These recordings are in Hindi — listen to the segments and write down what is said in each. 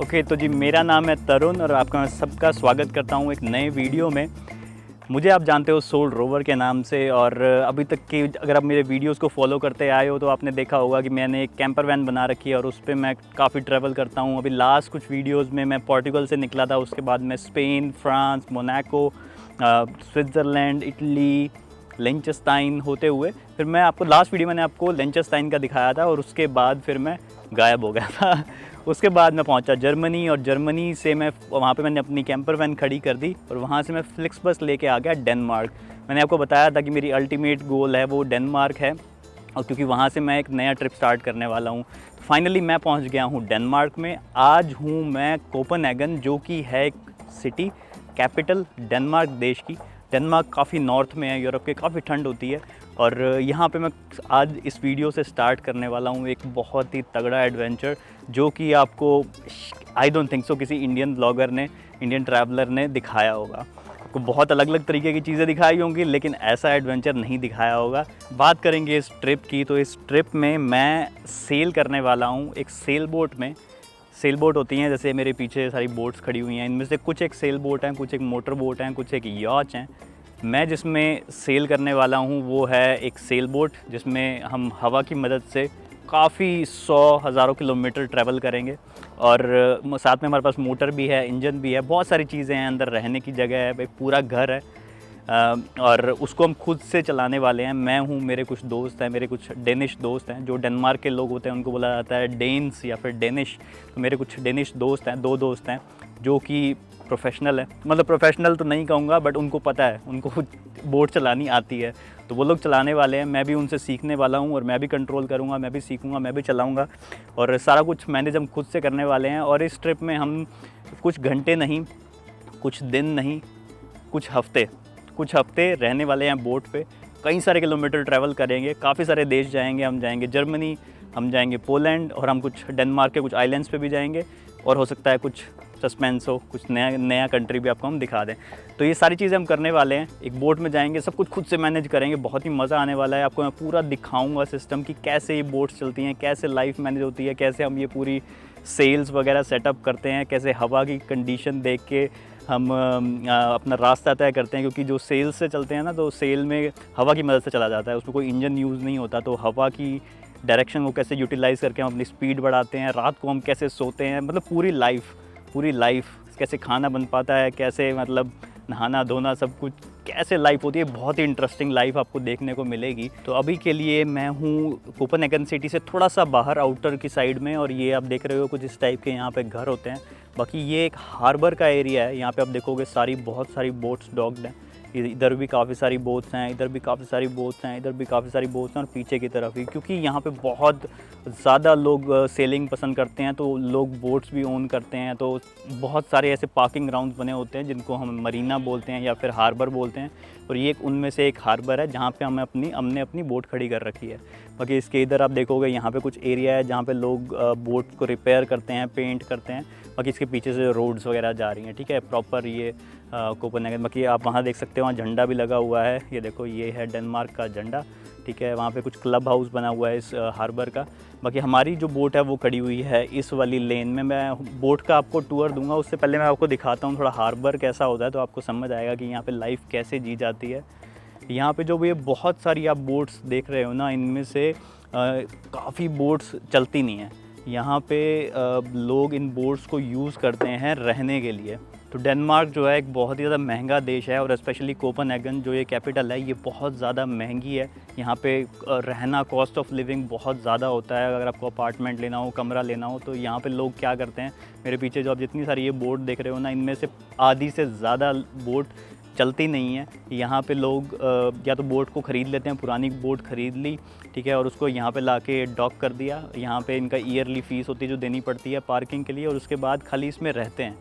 ओके तो जी मेरा नाम है तरुण और आपका सबका स्वागत करता हूँ एक नए वीडियो में। मुझे आप जानते हो सोल रोवर के नाम से, और अभी तक की अगर आप मेरे वीडियोस को फॉलो करते आए हो तो आपने देखा होगा कि मैंने एक कैंपर वैन बना रखी है और उस पर मैं काफ़ी ट्रैवल करता हूँ। अभी लास्ट कुछ वीडियोस में मैं पोर्टुगल से निकला था, उसके बाद मैं Spain, France, Monaco, Switzerland, Italy, Liechtenstein होते हुए फिर मैं आपको लास्ट वीडियो मैंने आपको लिंचस्टाइन का दिखाया था और उसके बाद फिर मैं गायब हो गया था। उसके बाद मैं पहुंचा जर्मनी और जर्मनी से मैं वहाँ पे मैंने अपनी कैंपर वैन खड़ी कर दी और वहाँ से मैं फ्लिक्सबस लेके आ गया डेनमार्क। मैंने आपको बताया था कि मेरी अल्टीमेट गोल है वो डेनमार्क है, और क्योंकि वहाँ से मैं एक नया ट्रिप स्टार्ट करने वाला हूँ। तो फाइनली मैं पहुँच गया हूँ डेनमार्क में। आज हूँ मैं कोपेनहेगन, जो कि है एक सिटी कैपिटल डेनमार्क देश की। डेनमार्क काफ़ी नॉर्थ में है, यूरोप के, काफ़ी ठंड होती है। और यहाँ पे मैं आज इस वीडियो से स्टार्ट करने वाला हूँ एक बहुत ही तगड़ा एडवेंचर, जो कि आपको आई डोंट थिंक सो किसी इंडियन ब्लॉगर ने, इंडियन ट्रैवलर ने दिखाया होगा। आपको बहुत अलग अलग तरीके की चीज़ें दिखाई होंगी लेकिन ऐसा एडवेंचर नहीं दिखाया होगा। बात करेंगे इस ट्रिप की, तो इस ट्रिप में मैं सेल करने वाला हूँ एक सेल बोट में। सेल बोट होती हैं, जैसे मेरे पीछे सारी बोट्स खड़ी हुई हैं, इनमें से कुछ एक सेल बोट हैं, कुछ एक मोटर बोट हैं, कुछ एक यॉच हैं। मैं जिसमें सेल करने वाला हूँ वो है एक सेल बोट, जिसमें हम हवा की मदद से काफ़ी हज़ारों किलोमीटर ट्रैवल करेंगे। और साथ में हमारे पास मोटर भी है, इंजन भी है, बहुत सारी चीज़ें हैं, अंदर रहने की जगह है, एक पूरा घर है। और उसको हम खुद से चलाने वाले हैं। मैं हूँ, मेरे कुछ दोस्त हैं, मेरे कुछ डेनिश दोस्त हैं। जो डेनमार्क के लोग होते हैं उनको बोला जाता है डेन्स या फिर डेनिश। तो मेरे कुछ डेनिश दोस्त हैं, 2 दोस्त हैं जो कि प्रोफेशनल है, मतलब प्रोफेशनल तो नहीं कहूँगा बट उनको पता है, उनको बोट चलानी आती है, तो वो लोग चलाने वाले हैं। मैं भी उनसे सीखने वाला हूँ और मैं भी कंट्रोल करूँगा, मैं भी सीखूँगा, मैं भी चलाऊँगा और सारा कुछ मैनेज हम खुद से करने वाले हैं। और इस ट्रिप में हम कुछ घंटे नहीं, कुछ दिन नहीं, कुछ हफ्ते रहने वाले हैं बोट पे। कई सारे किलोमीटर ट्रैवल करेंगे, काफ़ी सारे देश जाएंगे। हम जाएंगे जर्मनी, हम जाएंगे पोलैंड, और हम कुछ डेनमार्क के कुछ आइलैंड्स पे भी जाएंगे, और हो सकता है कुछ सस्पेंस हो, कुछ नया कंट्री भी आपको हम दिखा दें। तो ये सारी चीज़ें हम करने वाले हैं। एक बोट में जाएंगे, सब कुछ खुद से मैनेज करेंगे, बहुत ही मज़ा आने वाला है। आपको मैं पूरा दिखाऊंगा सिस्टम कि कैसे ये बोट्स चलती हैं, कैसे लाइफ मैनेज होती है, कैसे हम ये पूरी सेल्स वगैरह सेटअप करते हैं, कैसे हवा की कंडीशन देख के हम अपना रास्ता तय करते हैं। क्योंकि जो सेल से चलते हैं ना, तो सेल में हवा की मदद से चला जाता है, उसमें कोई इंजन यूज़ नहीं होता। तो हवा की डायरेक्शन को कैसे यूटिलाइज़ करके हम अपनी स्पीड बढ़ाते हैं, रात को हम कैसे सोते हैं, मतलब पूरी लाइफ कैसे खाना बन पाता है, कैसे मतलब नहाना धोना सब कुछ कैसे लाइफ होती है। बहुत ही इंटरेस्टिंग लाइफ आपको देखने को मिलेगी। तो अभी के लिए मैं हूँ कोपेनहेगन सिटी से थोड़ा सा बाहर आउटर की साइड में, और ये आप देख रहे हो कुछ इस टाइप के यहाँ पे घर होते हैं। बाकी ये एक हार्बर का एरिया है। यहाँ पे आप देखोगे बहुत सारी बोट्स डॉक्ड हैं। इधर भी काफ़ी सारी बोट्स हैं, इधर भी काफ़ी सारी बोट्स हैं, इधर भी काफ़ी सारी बोट्स हैं, और पीछे की तरफ ही, क्योंकि यहाँ पे बहुत ज़्यादा लोग सेलिंग पसंद करते हैं, तो लोग बोट्स भी ओन करते हैं। तो बहुत सारे ऐसे पार्किंग ग्राउंड्स बने होते हैं जिनको हम मरीना बोलते हैं या फिर हार्बर बोलते हैं, और ये उनमें से एक हार्बर है जहाँ पे हमने अपनी बोट खड़ी कर रखी है। बाकी इसके इधर आप देखोगे यहाँ पे कुछ एरिया है जहाँ पे लोग बोट को रिपेयर करते हैं, पेंट करते हैं। बाकी इसके पीछे से रोड्स वगैरह जा रही हैं, ठीक है, प्रॉपर ये कोपेनहेगन। बाकी आप वहाँ देख सकते हो, वहाँ झंडा भी लगा हुआ है, ये देखो, ये है डेनमार्क का झंडा, ठीक है। वहाँ पे कुछ क्लब हाउस बना हुआ है इस हार्बर का। बाकी हमारी जो बोट है वो खड़ी हुई है इस वाली लेन में। मैं बोट का आपको टूर दूंगा, उससे पहले मैं आपको दिखाता हूँ थोड़ा हार्बर कैसा होता है, तो आपको समझ आएगा कि यहाँ पे लाइफ कैसे जी जाती है। यहाँ पे जो ये बहुत सारी आप बोट्स देख रहे हो ना, इनमें से काफ़ी बोट्स चलती नहीं हैं। यहाँ पे लोग इन बोट्स को यूज़ करते हैं रहने के लिए। तो डेनमार्क जो है एक बहुत ही ज़्यादा महंगा देश है, और स्पेशली कोपेनहेगन जो ये कैपिटल है, ये बहुत ज़्यादा महंगी है। यहाँ पे रहना, कॉस्ट ऑफ लिविंग बहुत ज़्यादा होता है। अगर आपको अपार्टमेंट लेना हो, कमरा लेना हो, तो यहाँ पे लोग क्या करते हैं, मेरे पीछे जो आप जितनी सारी ये बोट देख रहे हो ना, इनमें से आधी से ज़्यादा बोट चलती नहीं है। यहाँ पे लोग या तो बोट को ख़रीद लेते हैं, पुरानी बोट ख़रीद ली, ठीक है, और उसको यहाँ पे लाके डॉक कर दिया। यहाँ पे इनका ईयरली फ़ीस होती है जो देनी पड़ती है पार्किंग के लिए, और उसके बाद खाली इसमें रहते हैं,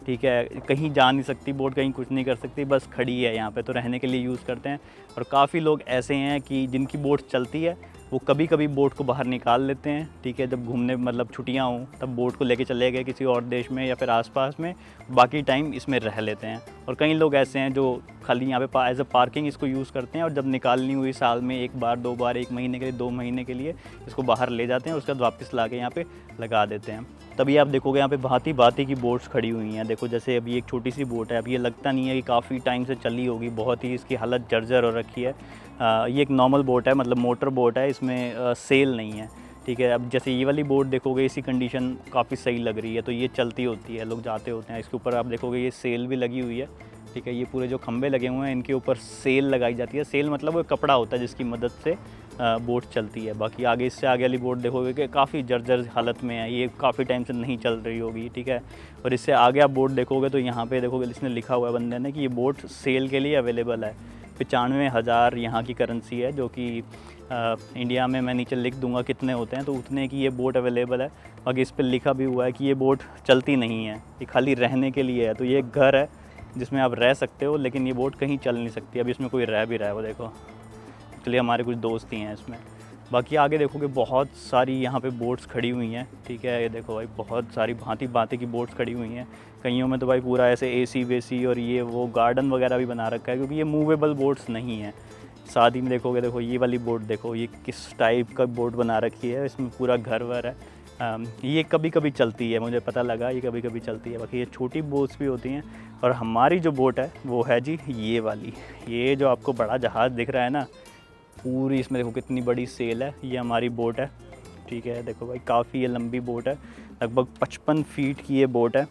ठीक है। कहीं जा नहीं सकती बोट, कहीं कुछ नहीं कर सकती, बस खड़ी है यहाँ पे, तो रहने के लिए यूज़ करते हैं। और काफ़ी लोग ऐसे हैं कि जिनकी बोट चलती है, वो कभी कभी बोट को बाहर निकाल लेते हैं, ठीक है, जब घूमने मतलब छुट्टियाँ हों तब बोट को लेके चले गए किसी और देश में या फिर आसपास में, बाकी टाइम इसमें रह लेते हैं। और कई लोग ऐसे हैं जो खाली यहाँ पे एज अ पार्किंग इसको यूज़ करते हैं, और जब निकालनी हुई साल में एक बार, 2 बार, 1 महीने के लिए, 2 महीने के लिए इसको बाहर ले जाते हैं, उसके बाद वापस ला के यहाँ पे लगा देते हैं। तभी आप देखोगे यहाँ पे भांति भांति की बोट्स खड़ी हुई हैं। देखो जैसे अभी एक छोटी सी बोट है, अब ये लगता नहीं है कि काफ़ी टाइम से चली होगी, बहुत ही इसकी हालत जर्जर हो रखी है। ये एक नॉर्मल बोट है, मतलब मोटर बोट है, इसमें सेल नहीं है, ठीक है। अब जैसे ये वाली बोट देखोगे, इसी कंडीशन काफ़ी सही लग रही है, तो ये चलती होती है, लोग जाते होते हैं। इसके ऊपर आप देखोगे ये सेल भी लगी हुई है, ठीक है। ये पूरे जो खंभे लगे हुए हैं इनके ऊपर सेल लगाई जाती है। सेल मतलब वो कपड़ा होता है जिसकी मदद से बोट चलती है। बाकी आगे, इससे आगे वाली बोट देखोगे कि काफ़ी जर्जर हालत में है, ये काफ़ी टाइम से नहीं चल रही होगी, ठीक है। और इससे आगे आप बोट देखोगे तो यहाँ पे देखोगे इसने लिखा हुआ है बंदे ने कि ये बोट सेल के लिए अवेलेबल है। 95,000 यहाँ की करेंसी है, जो कि इंडिया में मैं नीचे लिख दूंगा कितने होते हैं, तो उतने की ये बोट अवेलेबल है। बाकी इस पर लिखा भी हुआ है कि ये बोट चलती नहीं है, ये खाली रहने के लिए है। तो ये एक घर है जिसमें आप रह सकते हो, लेकिन ये बोट कहीं चल नहीं सकती। अभी इसमें कोई रह भी रहा है, वो देखो, इसलिए हमारे कुछ दोस्त ही हैं इसमें। बाकी आगे देखोगे बहुत सारी यहाँ पे बोट्स खड़ी हुई हैं, ठीक है। ये देखो भाई, बहुत सारी भांति भांति की बोट्स खड़ी हुई हैं। कईयों में तो भाई पूरा ऐसे एसी वेसी और ये वो गार्डन वगैरह भी बना रखा है, क्योंकि ये मूवेबल बोट्स नहीं है। शादी में देखोगे, देखो ये वाली बोट देखो, ये किस टाइप का बोट बना रखी है, इसमें पूरा घर वर है। ये कभी कभी चलती है, मुझे पता लगा ये कभी कभी चलती है। बाकी ये छोटी बोट्स भी होती हैं। और हमारी जो बोट है वो है जी ये वाली, ये जो आपको बड़ा जहाज़ दिख रहा है ना, पूरी इसमें देखो कितनी बड़ी सेल है। ये हमारी बोट है, ठीक है। देखो भाई काफ़ी ये लंबी बोट है, लगभग 55 फीट की ये बोट है।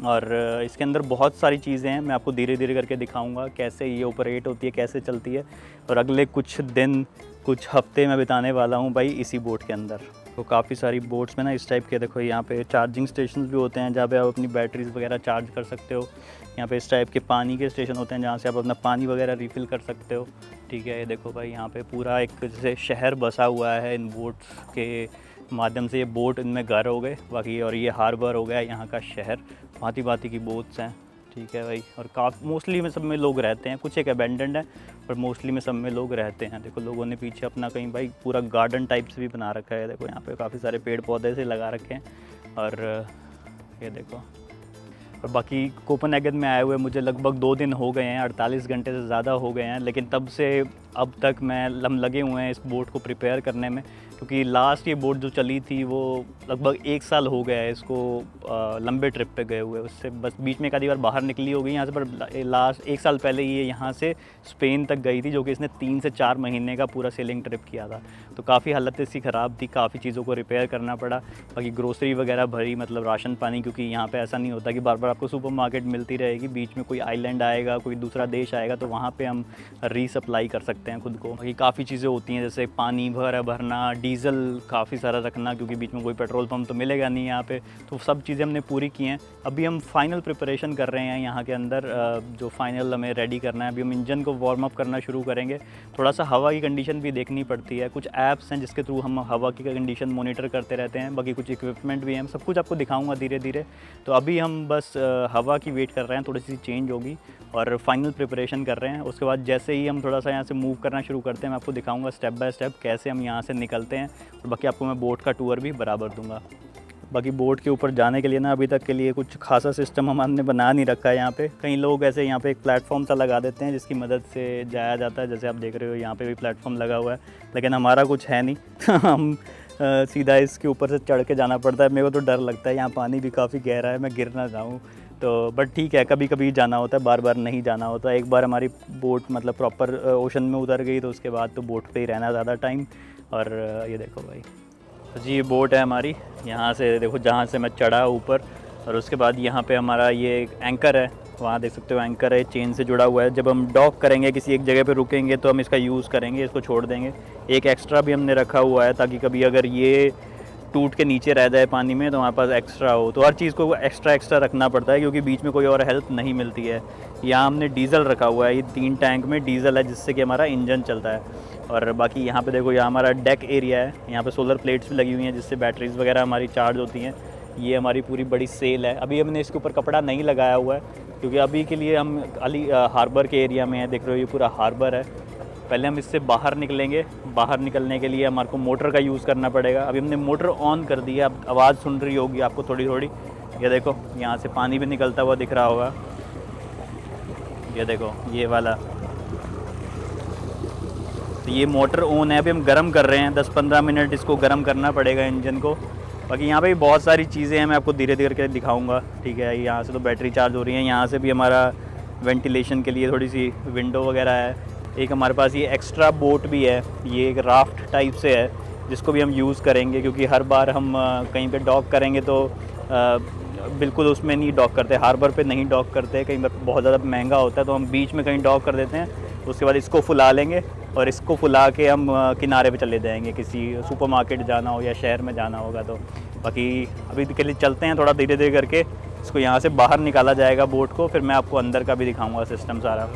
और इसके अंदर बहुत सारी चीज़ें हैं, मैं आपको धीरे धीरे करके दिखाऊंगा कैसे ये ऑपरेट होती है, कैसे चलती है। और अगले कुछ दिन, कुछ हफ्ते मैं बिताने वाला हूँ भाई इसी बोट के अंदर। तो काफ़ी सारी बोट्स में ना इस टाइप के देखो, यहाँ पे चार्जिंग स्टेशन भी होते हैं जहाँ पे आप अपनी बैटरीज वगैरह चार्ज कर सकते हो। यहाँ पे इस टाइप के पानी के स्टेशन होते हैं जहाँ से आप अपना पानी वगैरह रिफ़िल कर सकते हो, ठीक है। ये देखो भाई, यहाँ पे पूरा एक जैसे शहर बसा हुआ है इन बोट्स के माध्यम से। ये बोट इनमें घर हो गए बाकी, और ये हार्बर हो गया यहाँ का शहर। भांति भांति की बोट्स हैं, ठीक है भाई। और मोस्टली में सब में लोग रहते हैं, कुछ एक अबेंडेंड है, पर मोस्टली में सब में लोग रहते हैं। देखो लोगों ने पीछे अपना कहीं भाई पूरा गार्डन टाइप से भी बना रखा है। देखो यहाँ पे काफ़ी सारे पेड़ पौधे से लगा रखे हैं। और ये देखो, और बाकी कोपेनहेगन में आए हुए मुझे लगभग 2 दिन हो गए हैं, 48 घंटे से ज़्यादा हो गए हैं। लेकिन तब से अब तक हम लगे हुए हैं इस बोट को प्रिपेयर करने में, क्योंकि लास्ट ये बोट जो चली थी वो लगभग 1 साल हो गया है इसको लंबे ट्रिप पे गए हुए। उससे बस बीच में एक आधी बार बाहर निकली होगी यहाँ से, पर लास्ट 1 साल पहले ये यहाँ से स्पेन तक गई थी, जो कि इसने 3 से 4 महीने का पूरा सेलिंग ट्रिप किया था। तो काफ़ी हालत इसकी ख़राब थी, काफ़ी चीज़ों को रिपेयर करना पड़ा। बाकी ग्रोसरी वगैरह भरी, मतलब राशन पानी, क्योंकि यहाँ पे ऐसा नहीं होता कि बार बार आपको सुपरमार्केट मिलती रहेगी। बीच में कोई आइलैंड आएगा, कोई दूसरा देश आएगा, तो वहाँ पे हम रीसप्लाई कर सकते हैं खुद को। बाकी काफ़ी चीज़ें होती हैं, जैसे पानी वगैरह भरना, डीज़ल काफ़ी सारा रखना, क्योंकि बीच में कोई पेट्रोल पम्प तो मिलेगा नहीं यहाँ पे। तो सब चीज़ें हमने पूरी की हैं। अभी हम फाइनल प्रिपरेशन कर रहे हैं यहाँ के अंदर, जो फाइनल हमें रेडी करना है। अभी हम इंजन को वार्म अप करना शुरू करेंगे। थोड़ा सा हवा की कंडीशन भी देखनी पड़ती है, कुछ ऐप्स हैं जिसके थ्रू हम हवा की कंडीशन मॉनिटर करते रहते हैं। बाकी कुछ इक्विपमेंट भी हैं, सब कुछ आपको दिखाऊंगा धीरे धीरे। तो अभी हम बस हवा की वेट कर रहे हैं, थोड़ी सी चेंज होगी और फाइनल प्रिपरेशन कर रहे हैं। उसके बाद जैसे ही हम थोड़ा सा यहाँ से मूव करना शुरू करते हैं, मैं आपको दिखाऊंगा स्टेप बाय स्टेप कैसे हम यहाँ से निकलते हैं। और बाकी आपको मैं बोट का टूर भी बराबर दूंगा। बाकी बोट के ऊपर जाने के लिए ना अभी तक के लिए कुछ खासा सिस्टम हमने बना नहीं रखा है यहाँ पे। कई लोग ऐसे यहाँ पे एक प्लेटफॉर्म सा लगा देते हैं जिसकी मदद से जाया जाता है, जैसे आप देख रहे हो यहाँ पे भी प्लेटफॉर्म लगा हुआ है, लेकिन हमारा कुछ है नहीं। हम सीधा इसके ऊपर से चढ़ के जाना पड़ता है। मेरे को तो डर लगता है, यहाँ पानी भी काफ़ी गहरा है, मैं गिर ना जाऊँ। तो बट ठीक है, कभी कभी जाना होता है, बार बार नहीं जाना होता। एक बार हमारी बोट मतलब प्रॉपर ओशन में उतर गई, तो उसके बाद तो बोट पे ही रहना ज़्यादा टाइम। और ये देखो भाई, तो जी ये बोट है हमारी। यहाँ से देखो, जहाँ से मैं चढ़ा ऊपर, और उसके बाद यहाँ पे हमारा ये एंकर है, वहाँ देख सकते हो एंकर है, चेन से जुड़ा हुआ है। जब हम डॉक करेंगे, किसी एक जगह पे रुकेंगे, तो हम इसका यूज़ करेंगे, इसको छोड़ देंगे। एक एक्स्ट्रा भी हमने रखा हुआ है, ताकि कभी अगर ये टूट के नीचे रह जाए पानी में तो हमारे पास एक्स्ट्रा हो। तो हर चीज़ को एक्स्ट्रा रखना पड़ता है, क्योंकि बीच में कोई और हेल्प नहीं मिलती है। यहाँ हमने डीज़ल रखा हुआ है, ये 3 टैंक में डीज़ल है, जिससे कि हमारा इंजन चलता है। और बाकी यहाँ पे देखो, यहाँ हमारा डेक एरिया है, यहाँ पे सोलर प्लेट्स भी लगी हुई हैं, जिससे बैटरीज वगैरह हमारी चार्ज होती हैं। ये हमारी पूरी बड़ी सेल है। अभी हमने इसके ऊपर कपड़ा नहीं लगाया हुआ है, क्योंकि अभी के लिए हम हार्बर के एरिया में हैं। देख रहे हो, ये पूरा हार्बर है, पहले हम इससे बाहर निकलेंगे। बाहर निकलने के लिए हमारे को मोटर का यूज़ करना पड़ेगा। अभी हमने मोटर ऑन कर दी है, अब आवाज़ सुन रही होगी आपको थोड़ी थोड़ी। ये देखो यहाँ से पानी भी निकलता हुआ दिख रहा होगा, ये देखो ये वाला। तो ये मोटर ऑन है, अभी हम गर्म कर रहे हैं। 10-15 मिनट इसको गर्म करना पड़ेगा इंजन को। बाकी यहाँ पे भी बहुत सारी चीज़ें हैं, मैं आपको धीरे धीरे करके दिखाऊंगा, ठीक है। यहाँ से तो बैटरी चार्ज हो रही है, यहाँ से भी हमारा वेंटिलेशन के लिए थोड़ी सी विंडो वगैरह है। एक हमारे पास ये एक्स्ट्रा बोट भी है, ये एक राफ्ट टाइप से है जिसको भी हम यूज़ करेंगे, क्योंकि हर बार हम कहीं पे डॉक करेंगे तो बिल्कुल उसमें नहीं डॉक करते, हार्बर पे नहीं डॉक करते, कहीं बार बहुत ज़्यादा महंगा होता है तो हम बीच में कहीं डॉक कर देते हैं। उसके बाद इसको फुला लेंगे और इसको फुला के हम किनारे पे चले जाएंगे, किसी सुपरमार्केट जाना हो या शहर में जाना होगा तो। बाकी अभी के लिए चलते हैं, थोड़ा धीरे धीरे करके इसको यहाँ से बाहर निकाला जाएगा बोट को, फिर मैं आपको अंदर का भी दिखाऊंगा सिस्टम सारा।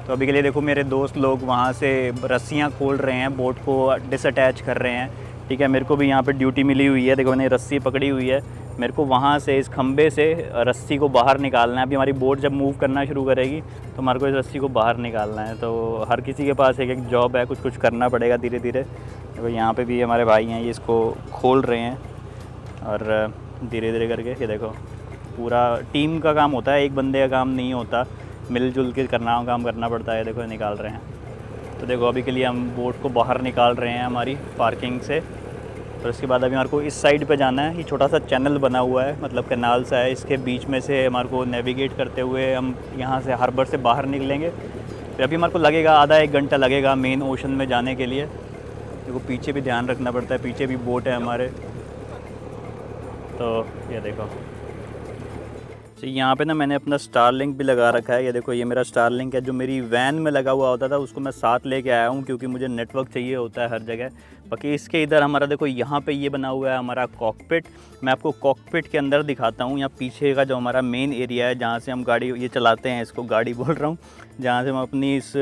तो अभी के लिए देखो मेरे दोस्त लोग वहाँ से रस्सियाँ खोल रहे हैं, बोट को डिसअटैच कर रहे हैं, ठीक है। मेरे को भी यहाँ पे ड्यूटी मिली हुई है, देखो मैंने रस्सी पकड़ी हुई है, मेरे को वहाँ से इस खंबे से रस्सी को बाहर निकालना है। अभी हमारी बोट जब मूव करना शुरू करेगी तो हमारे को इस रस्सी को बाहर निकालना है। तो हर किसी के पास एक एक जॉब है, कुछ कुछ करना पड़ेगा धीरे धीरे। देखो यहाँ पे भी हमारे भाई हैं, ये इसको खोल रहे हैं और धीरे धीरे करके। ये देखो पूरा टीम का काम होता है, एक बंदे का काम नहीं होता, मिलजुल के काम करना पड़ता है। देखो निकाल रहे हैं। तो देखो अभी के लिए हम बोट को बाहर निकाल रहे हैं हमारी पार्किंग से। और उसके बाद अभी हमारे को इस साइड पे जाना है। ये छोटा सा चैनल बना हुआ है, मतलब कैनाल सा है, इसके बीच में से हमारे को नेविगेट करते हुए हम यहाँ से हार्बर से बाहर निकलेंगे। फिर अभी हमारे को लगेगा आधा 1 घंटा लगेगा मेन ओशन में जाने के लिए। देखो पीछे भी ध्यान रखना पड़ता है, पीछे भी बोट है हमारे। तो ये देखो तो यहाँ पे ना मैंने अपना स्टारलिंक भी लगा रखा है। ये देखो ये मेरा स्टारलिंक है, जो मेरी वैन में लगा हुआ होता था उसको मैं साथ लेके आया हूँ, क्योंकि मुझे नेटवर्क चाहिए होता है हर जगह। बाकी इसके इधर हमारा देखो यहाँ पे ये बना हुआ है हमारा कॉकपिट। मैं आपको कॉकपिट के अंदर दिखाता हूँ। यहाँ पीछे का जो हमारा मेन एरिया है जहाँ से हम गाड़ी ये चलाते हैं, इसको गाड़ी बोल रहा हूँ, जहाँ से हम अपनी इस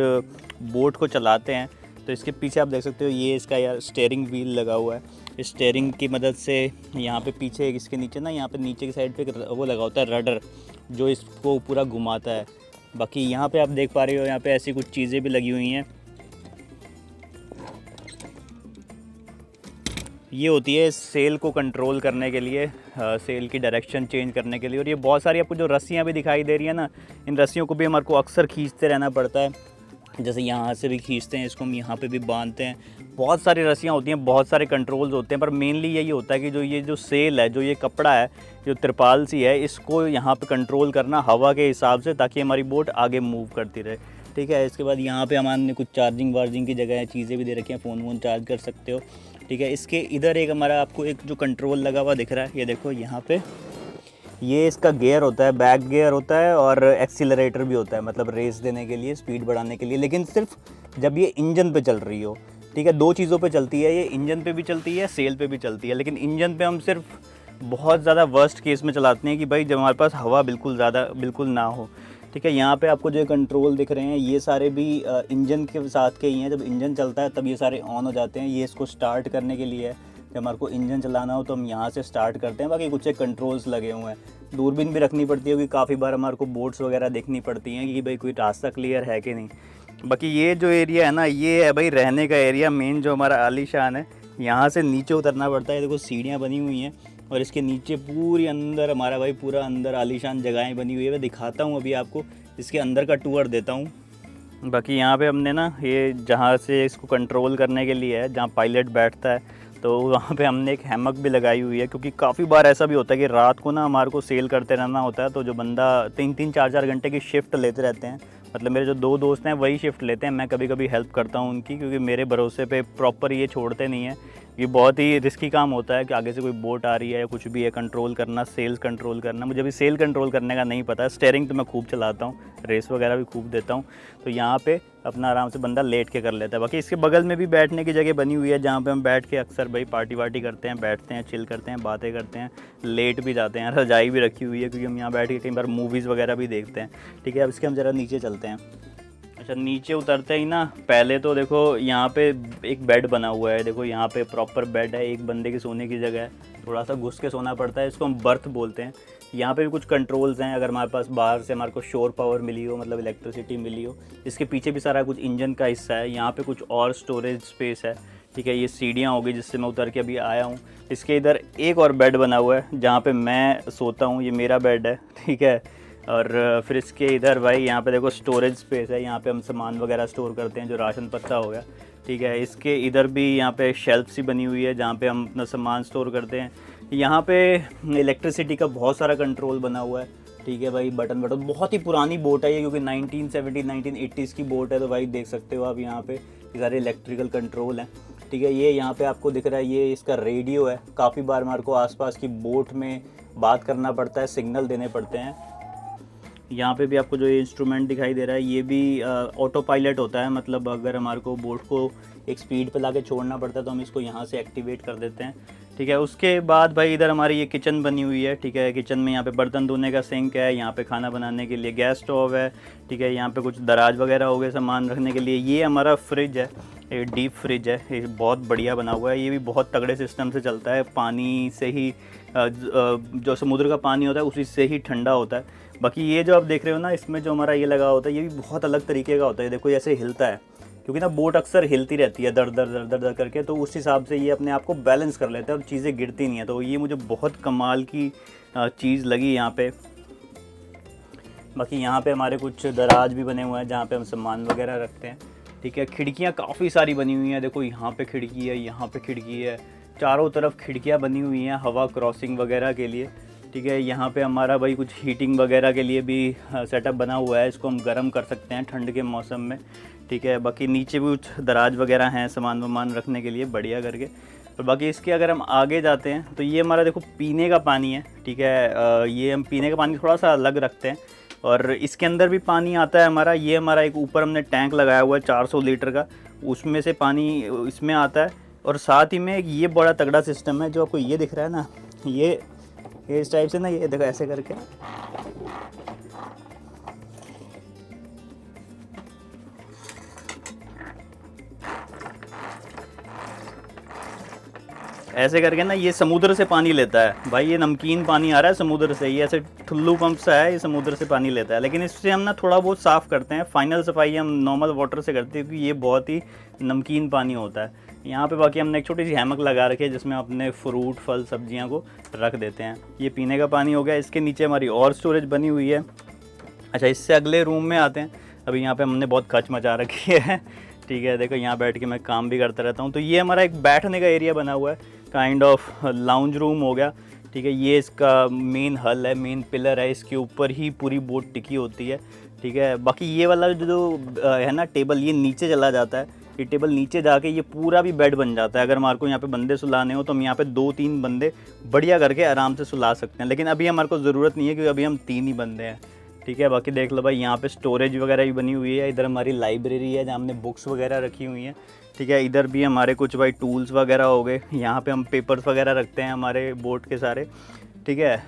बोट को चलाते हैं। तो इसके पीछे आप देख सकते हो ये इसका यार स्टेयरिंग व्हील लगा हुआ है। इस स्टेयरिंग की मदद से यहाँ पे पीछे इसके नीचे ना, यहाँ पे नीचे की साइड पे वो लगा होता है रडर, जो इसको पूरा घुमाता है। बाकी यहाँ पे आप देख पा रहे हो, यहाँ पे ऐसी कुछ चीज़ें भी लगी हुई हैं। ये होती है सेल को कंट्रोल करने के लिए, सेल की डायरेक्शन चेंज करने के लिए। और ये बहुत सारी आपको जो रस्सियाँ भी दिखाई दे रही है ना, इन रस्सियों को भी हमारे को अक्सर खींचते रहना पड़ता है। जैसे यहाँ से भी खींचते हैं, इसको हम यहाँ पे भी बांधते हैं। बहुत सारी रस्सियाँ होती हैं, बहुत सारे कंट्रोल्स होते हैं, पर मेनली यही होता है कि जो ये जो सेल है, जो ये कपड़ा है, जो तिरपाल सी है, इसको यहाँ पे कंट्रोल करना हवा के हिसाब से, ताकि हमारी बोट आगे मूव करती रहे, ठीक है। इसके बाद यहाँ पे हमारे कुछ चार्जिंग वार्जिंग की जगह है, चीज़ें भी दे रखी हैं, फ़ोन वोन चार्ज कर सकते हो, ठीक है। इसके इधर एक हमारा आपको एक जो कंट्रोल लगा हुआ दिख रहा है, ये देखो यहाँ पे, ये इसका गियर होता है, बैक गियर होता है और एक्सीलरेटर भी होता है, मतलब रेस देने के लिए, स्पीड बढ़ाने के लिए, लेकिन सिर्फ जब ये इंजन पे चल रही हो, ठीक है। 2 चीज़ों पे चलती है ये, इंजन पे भी चलती है, सेल पे भी चलती है। लेकिन इंजन पे हम सिर्फ बहुत ज़्यादा वर्स्ट केस में चलाते हैं कि भाई जब हमारे पास हवा बिल्कुल ना हो, ठीक है। यहाँ पे आपको जो कंट्रोल दिख रहे हैं ये सारे भी इंजन के साथ के ही हैं। जब इंजन चलता है तब ये सारे ऑन हो जाते हैं। ये इसको स्टार्ट करने के लिए है, जब हमारे को इंजन चलाना हो तो हम यहाँ से स्टार्ट करते हैं। बाकी कुछ एक कंट्रोल्स लगे हुए हैं। दूरबीन भी रखनी पड़ती है, क्योंकि काफ़ी बार हमारे को बोट्स वगैरह देखनी पड़ती हैं कि भाई कोई रास्ता क्लियर है कि नहीं। बाकी ये जो एरिया है ना, ये है भाई रहने का एरिया मेन, जो हमारा आलीशान है। यहाँ से नीचे उतरना पड़ता है, देखो सीढ़ियाँ बनी हुई हैं, और इसके नीचे पूरी अंदर हमारा भाई पूरा अंदर आलीशान जगहें बनी हुई है। मैं दिखाता हूँ अभी आपको, इसके अंदर का टूर देता हूँ। बाकी यहाँ पे हमने ना ये जहाँ से इसको कंट्रोल करने के लिए है, जहाँ पायलट बैठता है, तो वहाँ पे हमने एक हैमक भी लगाई हुई है। क्योंकि काफ़ी बार ऐसा भी होता है कि रात को ना हमारे को सेल करते रहना होता है, तो जो बंदा 3-3, 4-4 घंटे की शिफ्ट लेते रहते हैं, मतलब मेरे जो 2 दोस्त हैं वही शिफ्ट लेते हैं। मैं कभी कभी हेल्प करता हूँ उनकी, क्योंकि मेरे भरोसे पे प्रॉपर ये छोड़ते नहीं है। ये बहुत ही रिस्की काम होता है कि आगे से कोई बोट आ रही है या कुछ भी है, कंट्रोल करना, सेल्स कंट्रोल करना। मुझे भी सेल कंट्रोल करने का नहीं पता है। स्टेयरिंग तो मैं खूब चलाता हूँ, रेस वगैरह भी खूब देता हूँ। तो यहाँ पे अपना आराम से बंदा लेट के कर लेता है। बाकी इसके बगल में भी बैठने की जगह बनी हुई है, जहाँ पे हम बैठ के अक्सर भाई पार्टी वार्टी करते हैं, बैठते हैं, चिल करते हैं, बातें करते हैं, लेट भी जाते हैं। रजाई भी रखी हुई है, क्योंकि हम यहाँ बैठ के कई बार मूवीज़ वगैरह भी देखते हैं, ठीक है। अब इसके हम ज़रा नीचे चलते हैं। अच्छा, नीचे उतरते ही ना पहले तो देखो यहाँ पे एक बेड बना हुआ है। देखो यहाँ पे प्रॉपर बेड है, एक बंदे के सोने की जगह है। थोड़ा सा घुस के सोना पड़ता है, इसको हम बर्थ बोलते हैं। यहाँ पे भी कुछ कंट्रोल्स हैं, अगर हमारे पास बाहर से हमारे को शोर पावर मिली हो, मतलब इलेक्ट्रिसिटी मिली हो। इसके पीछे भी सारा कुछ इंजन का हिस्सा है। यहाँ पे कुछ और स्टोरेज स्पेस है, ठीक है। ये सीढ़ियाँ हो गई जिससे मैं उतर के अभी आया हूँ। इसके इधर एक और बेड बना हुआ है जहाँ पे मैं सोता हूँ, ये मेरा बेड है, ठीक है। और फिर इसके इधर भाई यहाँ पे देखो स्टोरेज स्पेस है, यहाँ पे हम सामान वगैरह स्टोर करते हैं, जो राशन पत्ता हो गया, ठीक है। इसके इधर भी यहाँ पे शेल्फ सी बनी हुई है जहाँ पे हम अपना सामान स्टोर करते हैं। यहाँ पे इलेक्ट्रिसिटी का बहुत सारा कंट्रोल बना हुआ है, ठीक है भाई। बटन बहुत ही पुरानी बोट है ये, क्योंकि 1970 1980s की बोट है। तो भाई देख सकते हो आप यहाँ पे ये सारे इलेक्ट्रिकल कंट्रोल हैं, ठीक है। ये यहाँ पे आपको दिख रहा है, ये इसका रेडियो है। काफ़ी बार हमारे को आसपास की बोट में बात करना पड़ता है, सिग्नल देने पड़ते हैं। यहाँ पे भी आपको जो ये इंस्ट्रूमेंट दिखाई दे रहा है, ये भी ऑटो पायलट होता है। मतलब अगर हमारे को बोट को एक स्पीड पे लाके छोड़ना पड़ता है तो हम इसको यहाँ से एक्टिवेट कर देते हैं, ठीक है। उसके बाद भाई इधर हमारी ये किचन बनी हुई है, ठीक है। किचन में यहाँ पे बर्तन धोने का सिंक है, यहाँ पे खाना बनाने के लिए गैस स्टोव है, ठीक है। यहाँ पे कुछ दराज वगैरह हो गए सामान रखने के लिए। ये हमारा फ्रिज है, ये डीप फ्रिज है, ये बहुत बढ़िया बना हुआ है। ये भी बहुत तगड़े सिस्टम से चलता है, पानी से ही जो समुद्र का पानी होता है उसी से ही ठंडा होता है। बाकी ये जो आप देख रहे हो ना, इसमें जो हमारा ये लगा होता है, ये भी बहुत अलग तरीके का होता है। देखो ऐसे हिलता है, क्योंकि ना बोट अक्सर हिलती रहती है दर दर दर दर दर करके, तो उस हिसाब से ये अपने आप को बैलेंस कर लेता है और चीज़ें गिरती नहीं है। तो ये मुझे बहुत कमाल की चीज़ लगी यहाँ पे। बाकी यहाँ पे हमारे कुछ दराज भी बने हुए हैं जहाँ पे हम सामान वगैरह रखते हैं, ठीक है। खिड़कियाँ काफ़ी सारी बनी हुई हैं, देखो यहाँ पे खिड़की है, यहाँ पे खिड़की है, चारों तरफ खिड़कियाँ बनी हुई हैं हवा क्रॉसिंग वगैरह के लिए, ठीक है। यहाँ पे हमारा भाई कुछ हीटिंग वगैरह के लिए भी सेटअप बना हुआ है, इसको हम गर्म कर सकते हैं ठंड के मौसम में, ठीक है। बाकी नीचे भी कुछ दराज वगैरह हैं सामान वामान रखने के लिए बढ़िया करके। और बाकी इसके अगर हम आगे जाते हैं तो ये हमारा देखो पीने का पानी है, ठीक है। ये हम पीने का पानी थोड़ा सा अलग रखते हैं, और इसके अंदर भी पानी आता है हमारा। ये हमारा एक ऊपर हमने टैंक लगाया हुआ है 400 लीटर का, उसमें से पानी इसमें आता है। और साथ ही में ये बड़ा तगड़ा सिस्टम है जो आपको ये दिख रहा है ना, ये इस टाइप से ना, ये देखो ऐसे करके ऐसे करके ना ये समुद्र से पानी लेता है भाई। ये नमकीन पानी आ रहा है समुद्र से, ये ऐसे ठुल्लू पंप सा है, ये समुद्र से पानी लेता है। लेकिन इससे हम ना थोड़ा बहुत साफ़ करते हैं, फाइनल सफाई हम नॉर्मल वाटर से करते हैं, क्योंकि ये बहुत ही नमकीन पानी होता है। यहाँ पे बाकी हमने एक छोटी सी हैमक लगा रखी है जिसमें अपने फ्रूट फल सब्जियाँ को रख देते हैं। ये पीने का पानी हो गया। इसके नीचे हमारी और स्टोरेज बनी हुई है। अच्छा, इससे अगले रूम में आते हैं। अभी यहाँ पे हमने बहुत खच मचा रखी है, ठीक है। देखो यहाँ बैठ के मैं काम भी करता रहता हूँ। तो ये हमारा एक बैठने का एरिया बना हुआ है, काइंड ऑफ लाउंज रूम हो गया, ठीक है। ये इसका मेन हल है, मेन पिलर है, इसके ऊपर ही पूरी बोट टिकी होती है, ठीक है। बाकी ये वाला जो है ना टेबल, ये नीचे चला जाता है। ये टेबल नीचे जाके ये पूरा भी बेड बन जाता है। अगर हमारे को यहाँ पे बंदे सुलाने हो तो हम यहाँ पे 2-3 बंदे बढ़िया करके आराम से सुला सकते हैं। लेकिन अभी हमारे को ज़रूरत नहीं है, क्योंकि अभी हम 3 ही बंदे हैं, ठीक है। बाकी देख लो भाई, यहाँ पे स्टोरेज वगैरह भी बनी हुई है। इधर हमारी लाइब्रेरी है जहाँ हमने बुक्स वगैरह रखी हुई हैं, ठीक है। इधर भी हमारे कुछ भाई टूल्स वगैरह हो गए। यहाँ पे हम पेपर्स वगैरह रखते हैं हमारे बोट के सारे, ठीक है।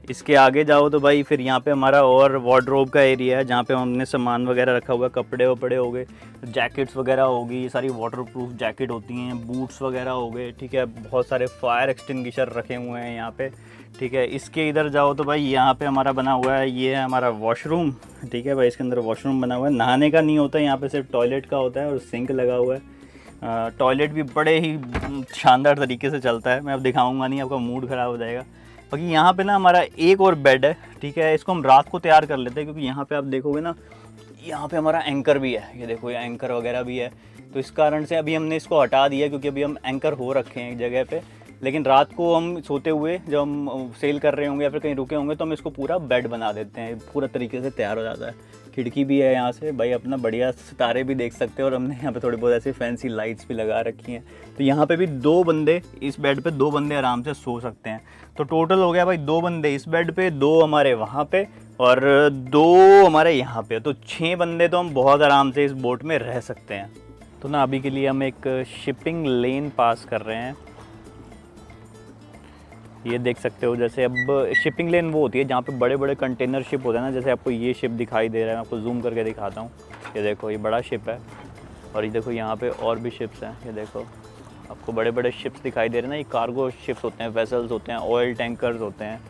इसके आगे जाओ तो भाई फिर यहाँ पे हमारा और वार्डरोब का एरिया है, जहाँ पे हमने सामान वगैरह रखा हुआ है, कपड़े वपड़े हो गए, जैकेट्स वगैरह होगी, ये सारी वाटरप्रूफ जैकेट होती हैं, बूट्स वगैरह हो गए, ठीक है। बहुत सारे फायर एक्सटिंग्विशर रखे हुए हैं यहाँ पे, ठीक है। इसके इधर जाओ तो भाई यहाँ पे हमारा बना हुआ है, ये है हमारा वॉशरूम, ठीक है भाई। इसके अंदर वॉशरूम बना हुआ है, नहाने का नहीं होता है यहाँ पे, सिर्फ टॉयलेट का होता है और सिंक लगा हुआ है। टॉयलेट भी बड़े ही शानदार तरीके से चलता है, मैं अब दिखाऊंगा नहीं, आपका मूड ख़राब हो जाएगा। बाकी यहाँ पे ना हमारा एक और बेड है, ठीक है। इसको हम रात को तैयार कर लेते हैं, क्योंकि यहाँ पे आप देखोगे ना, यहाँ पे हमारा एंकर भी है, ये देखो, ये एंकर वगैरह भी है। तो इस कारण से अभी हमने इसको हटा दिया, क्योंकि अभी हम एंकर हो रखे हैं एक जगह पे। लेकिन रात को हम सोते हुए जब हम सेल कर रहे होंगे या फिर कहीं रुके होंगे तो हम इसको पूरा बेड बना देते हैं, पूरा तरीके से तैयार हो जाता है। खिड़की भी है यहाँ से भाई, अपना बढ़िया सितारे भी देख सकते हैं। और हमने यहाँ पे थोड़ी बहुत ऐसी फैंसी लाइट्स भी लगा रखी हैं। तो यहाँ पे भी 2 बंदे, इस बेड पे 2 बंदे आराम से सो सकते हैं। तो टोटल हो गया भाई 2 बंदे इस बेड पे, 2 हमारे वहाँ पे और 2 हमारे यहाँ पे। तो 6 बंदे तो हम बहुत आराम से इस बोट में रह सकते हैं। तो ना अभी के लिए हम एक शिपिंग लेन पास कर रहे हैं, ये देख सकते हो। जैसे अब शिपिंग लेन वो होती है जहाँ पे बड़े बड़े कंटेनर शिप होते हैं ना, जैसे आपको ये शिप दिखाई दे रहा है, मैं आपको जूम करके दिखाता हूँ। ये देखो, ये बड़ा शिप है, और ये देखो यहाँ पे और भी शिप्स हैं, ये देखो, आपको बड़े बड़े शिप्स दिखाई दे रहे हैं ना, ये कार्गो शिप्स होते हैं, वेसल्स होते हैं, ऑयल टैंकर्स होते हैं,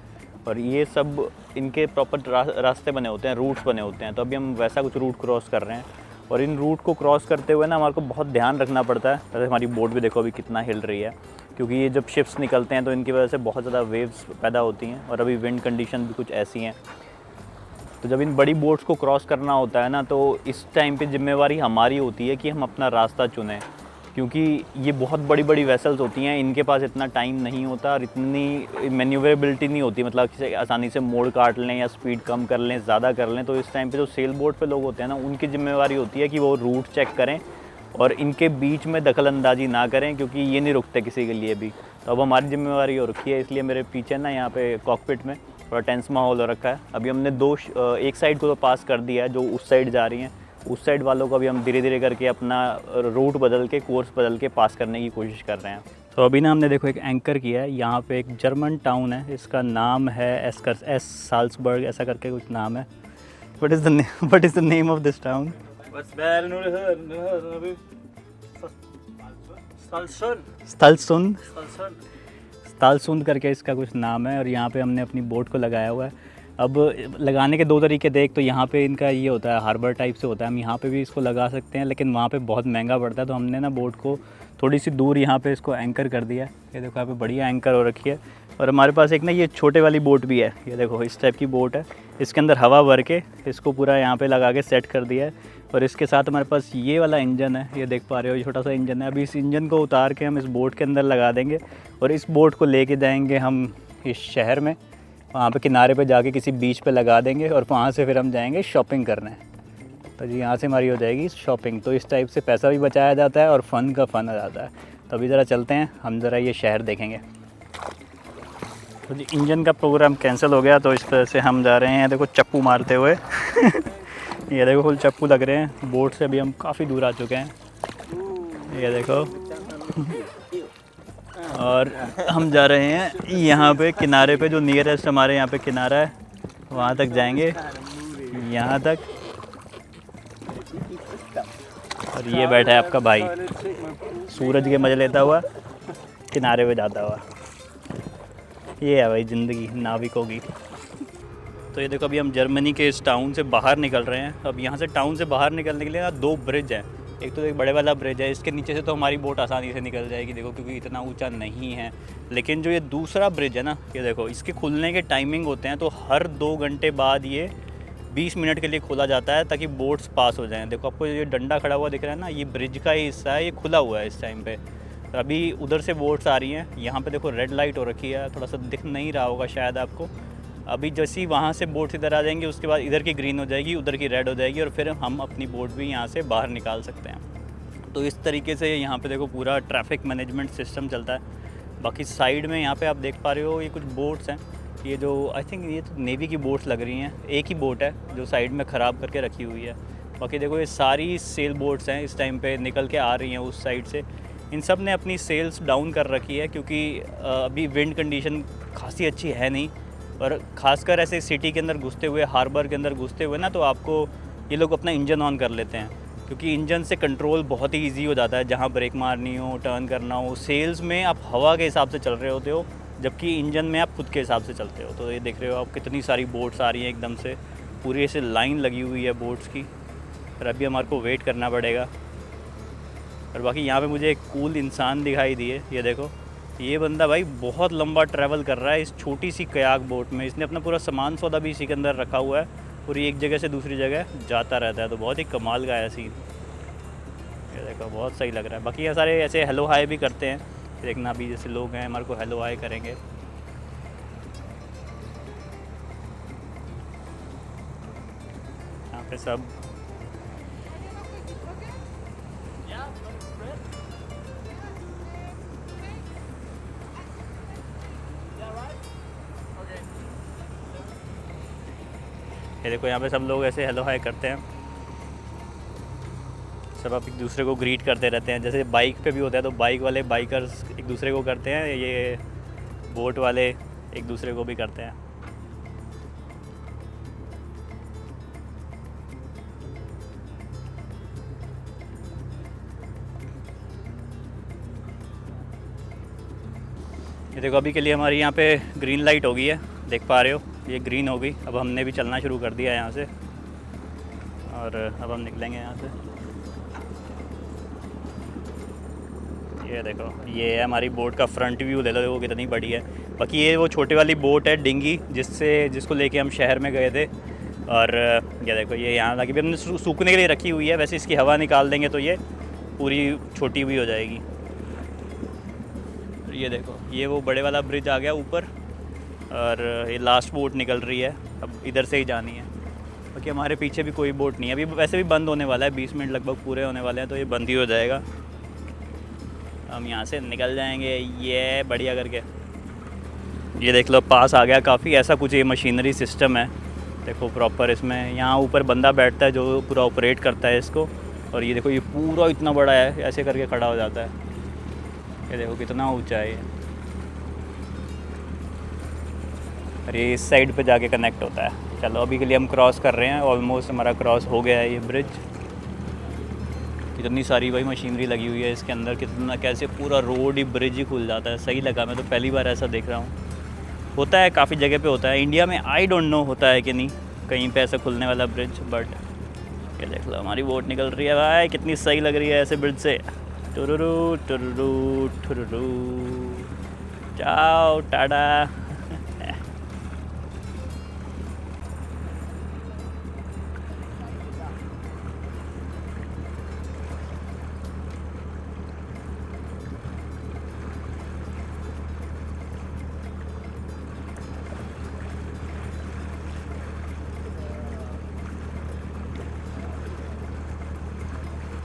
और ये सब इनके प्रॉपर रास्ते बने होते हैं, रूट्स बने होते हैं। तो अभी हम वैसा कुछ रूट क्रॉस कर रहे हैं, और इन रूट को क्रॉस करते हुए ना हमारे को बहुत ध्यान रखना पड़ता है। जैसे हमारी बोट भी देखो अभी कितना हिल रही है, क्योंकि ये जब शिप्स निकलते हैं तो इनकी वजह से बहुत ज़्यादा वेव्स पैदा होती हैं, और अभी विंड कंडीशन भी कुछ ऐसी हैं। तो जब इन बड़ी बोट्स को क्रॉस करना होता है ना, तो इस टाइम पे जिम्मेवारी हमारी होती है कि हम अपना रास्ता चुनें, क्योंकि ये बहुत बड़ी बड़ी वेसल्स होती हैं, इनके पास इतना टाइम नहीं होता और इतनी मैन्यूवरेबिलिटी नहीं होती, मतलब किसी आसानी से मोड़ काट लें या स्पीड कम कर लें, ज़्यादा कर लें। तो इस टाइम पे जो सेल बोट पे लोग होते हैं ना, उनकी जिम्मेवारी होती है कि वो रूट चेक करें और इनके बीच में दखल अंदाजी ना करें, क्योंकि ये नहीं रुकते किसी के लिए भी। तो अब हमारी जिम्मेवारी हो रखी है, इसलिए मेरे पीछे ना यहाँ पे कॉकपिट में थोड़ा टेंस माहौल हो रखा है। अभी हमने एक साइड को तो पास कर दिया है, जो उस साइड जा रही हैं, उस साइड वालों को अभी हम धीरे धीरे करके अपना रूट बदल के, कोर्स बदल के पास करने की कोशिश कर रहे हैं। तो अभी ना हमने देखो एक एंकर किया है, यहाँ पे एक जर्मन टाउन है, इसका नाम है एस साल्सबर्ग ऐसा करके कुछ नाम है। What is the name of this town? Stralsund करके इसका कुछ नाम है, और यहाँ पे हमने अपनी बोट को लगाया हुआ है। अब लगाने के दो तरीके देख, तो यहाँ पे इनका ये होता है हार्बर टाइप से होता है, हम यहाँ पे भी इसको लगा सकते हैं, लेकिन वहाँ पे बहुत महंगा पड़ता है। तो हमने ना बोट को थोड़ी सी दूर यहाँ पे इसको एंकर कर दिया है। ये देखो यहाँ पे बढ़िया एंकर हो रखी है। और हमारे पास एक ना ये छोटे वाली बोट भी है, ये देखो इस टाइप की बोट है, इसके अंदर हवा भर के इसको पूरा यहाँ पे लगा के सेट कर दिया है। और इसके साथ हमारे पास ये वाला इंजन है, ये देख पा रहे हो, ये छोटा सा इंजन है। अभी इस इंजन को उतार के हम इस बोट के अंदर लगा देंगे, और इस बोट को लेके जाएंगे हम इस शहर में, वहाँ पे किनारे पे जाके किसी बीच पे लगा देंगे, और वहाँ से फिर हम जाएंगे शॉपिंग करने। तो जी यहाँ से हमारी हो जाएगी शॉपिंग। तो इस टाइप से पैसा भी बचाया जाता है और फ़न का फ़न आ जाता है। तो अभी ज़रा चलते हैं, हम ज़रा ये शहर देखेंगे। तो जी इंजन का प्रोग्राम कैंसिल हो गया, तो इस तरह से हम जा रहे हैं, देखो चप्पू मारते हुए ये देखो फुल चप्पू लग रहे हैं। बोट से अभी हम काफ़ी दूर आ चुके हैं, ये देखो और हम जा रहे हैं यहाँ पे किनारे पे, जो नियरेस्ट हमारे यहाँ पे किनारा है, वहाँ तक जाएंगे, यहाँ तक। और ये बैठा है आपका भाई, सूरज के मज़े लेता हुआ, किनारे पे जाता हुआ। ये है भाई ज़िंदगी नाविकों की। तो ये देखो अभी हम जर्मनी के इस टाउन से बाहर निकल रहे हैं। अब यहाँ से टाउन से बाहर निकलने के लिए ना दो ब्रिज हैं। एक तो एक बड़े वाला ब्रिज है, इसके नीचे से तो हमारी बोट आसानी से निकल जाएगी, देखो, क्योंकि इतना ऊंचा नहीं है। लेकिन जो ये दूसरा ब्रिज है ना, ये देखो, इसके खुलने के टाइमिंग होते हैं, तो हर 2 घंटे बाद ये 20 मिनट के लिए खोला जाता है, ताकि बोट्स पास हो जाएं। देखो आपको ये डंडा खड़ा हुआ दिख रहा है ना, ये ब्रिज का ही हिस्सा है, ये खुला हुआ है इस टाइम पे। तो अभी उधर से बोट्स आ रही हैं, यहाँ पे देखो रेड लाइट हो रखी है, थोड़ा सा दिख नहीं रहा होगा शायद आपको। अभी जैसे ही वहाँ से बोट्स इधर आ जाएंगी, उसके बाद इधर की ग्रीन हो जाएगी, उधर की रेड हो जाएगी, और फिर हम अपनी बोट भी यहाँ से बाहर निकाल सकते हैं। तो इस तरीके से यहाँ पे देखो पूरा ट्रैफिक मैनेजमेंट सिस्टम चलता है। बाकी साइड में यहाँ पे आप देख पा रहे हो, ये कुछ बोट्स हैं, ये जो आई थिंक ये तो नेवी की बोट्स लग रही हैं। एक ही बोट है जो साइड में ख़राब करके रखी हुई है। बाकी देखो ये सारी सेल बोट्स हैं, इस टाइम पे निकल के आ रही हैं उस साइड से। इन सब ने अपनी सेल्स डाउन कर रखी है, क्योंकि अभी विंड कंडीशन खासी अच्छी है नहीं, और ख़ासकर ऐसे सिटी के अंदर घुसते हुए, हार्बर के अंदर घुसते हुए ना, तो आपको ये लोग अपना इंजन ऑन कर लेते हैं, क्योंकि इंजन से कंट्रोल बहुत ही इजी हो जाता है। जहाँ ब्रेक मारनी हो, टर्न करना हो, सेल्स में आप हवा के हिसाब से चल रहे होते हो, जबकि इंजन में आप खुद के हिसाब से चलते हो। तो ये देख रहे हो आप कितनी सारी बोट्स आ रही हैं एकदम से, पूरी ऐसे लाइन लगी हुई है बोट्स की। और अभी हमारे को वेट करना पड़ेगा। और बाकी यहाँ पे मुझे एक कूल इंसान दिखाई दिए, ये देखो, ये बंदा भाई बहुत लंबा ट्रैवल कर रहा है इस छोटी सी कयाक बोट में। इसने अपना पूरा सामान सौदा भी इसी के अंदर रखा हुआ है, और ये एक जगह से दूसरी जगह जाता रहता है। तो बहुत ही कमाल का है सीन, ये देखो बहुत सही लग रहा है। बाकी ये सारे ऐसे हेलो हाई भी करते हैं, देखना भी जैसे लोग हैं हमारे को हेलो हाई करेंगे। यहाँ पे सब ये देखो, यहाँ पे सब लोग ऐसे हेलो हाई करते हैं, सब आप एक दूसरे को ग्रीट करते रहते हैं। जैसे बाइक पे भी होता है, तो बाइक वाले बाइकर्स एक दूसरे को करते हैं, ये बोट वाले एक दूसरे को भी करते हैं। ये देखो अभी के लिए हमारी यहाँ पे ग्रीन लाइट हो गई है, देख पा रहे हो, ये ग्रीन हो गई। अब हमने भी चलना शुरू कर दिया है यहाँ से, और अब हम निकलेंगे यहाँ से। ये देखो, ये है हमारी बोट का फ्रंट व्यू, ले लो वो कितनी बड़ी है। बाकी ये वो छोटी वाली बोट है डिंगी, जिसको लेके हम शहर में गए थे। और ये देखो, ये यहाँ लगी भी हमने सूखने के लिए रखी हुई है। वैसे इसकी हवा निकाल देंगे तो ये पूरी छोटी हुई हो जाएगी। ये देखो, ये वो बड़े वाला ब्रिज आ गया ऊपर, और ये लास्ट बोट निकल रही है, अब इधर से ही जानी है। बाकी हमारे पीछे भी कोई बोट नहीं है, अभी वैसे भी बंद होने वाला है, 20 मिनट लगभग पूरे होने वाले हैं, तो ये बंद ही हो जाएगा। हम यहाँ से निकल जाएंगे ये बढ़िया करके। ये देख लो पास आ गया काफ़ी, ऐसा कुछ ये मशीनरी सिस्टम है, देखो प्रॉपर। इसमें यहाँ ऊपर बंदा बैठता है जो पूरा ऑपरेट करता है इसको, और ये देखो ये पूरा इतना बड़ा है, ऐसे करके खड़ा हो जाता है। ये देखो कितना ऊंचा है ये, और ये इस साइड पे जाके कनेक्ट होता है। चलो अभी के लिए हम क्रॉस कर रहे हैं, ऑलमोस्ट हमारा क्रॉस हो गया है ये ब्रिज। कितनी सारी भाई मशीनरी लगी हुई है इसके अंदर, कितना कैसे पूरा रोड ही ब्रिज ही खुल जाता है। सही लगा, मैं तो पहली बार ऐसा देख रहा हूँ। होता है काफ़ी जगह पे होता है, इंडिया में आई डोंट नो होता है कि नहीं कहीं पे ऐसा खुलने वाला ब्रिज। बट ये देख लो हमारी बोट निकल रही है भाई, कितनी सही लग रही है ऐसे ब्रिज से। टुरुरु टुरुरु टुरुरु, जाओ टाटा।